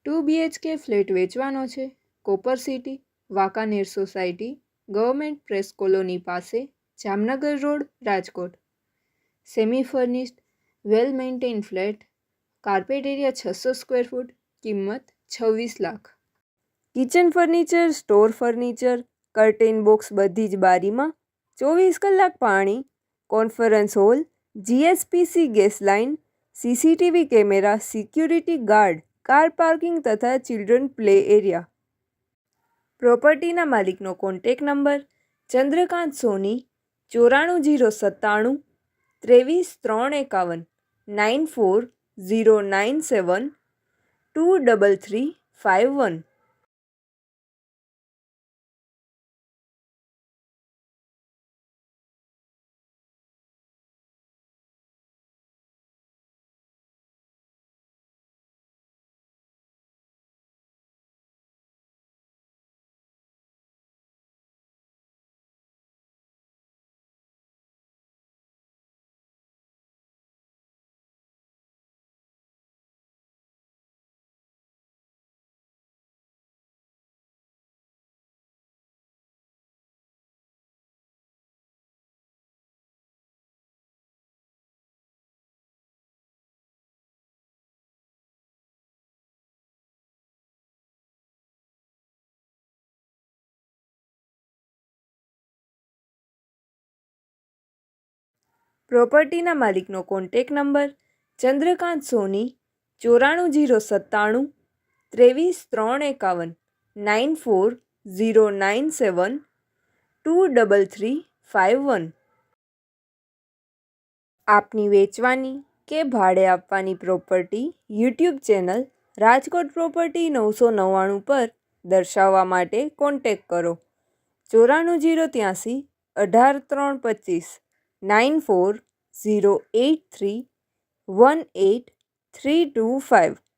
2 BHK flat વેચવાનો છે. Copper City, Wankaner society, government press colony પાસે, Jamnagar road, Rajkot. Semi furnished, well maintain flat, carpet area 600 square foot, કિંમત 26 lakh. Kitchen furniture, store furniture, curtain box બધી જ બારીમાં, 24 કલાક પાણી, conference hall, GSPC gas line, CCTV camera, security guard, car parking તથા children play area. પ્રોપર્ટીના માલિકનો કોન્ટેક્ટ નંબર ચંદ્રકાંત સોની 94 097 23 351 23351. પ્રોપર્ટીના માલિકનો કોન્ટેક્ટ નંબર ચંદ્રકાંત સોની 94 097 23 351 23351. આપની વેચવાની કે ભાડે આપવાની property YouTube channel Rajkot property 999 પર દર્શાવવા માટે કોન્ટેક્ટ કરો. 94 083 18 325 94 083 18 325.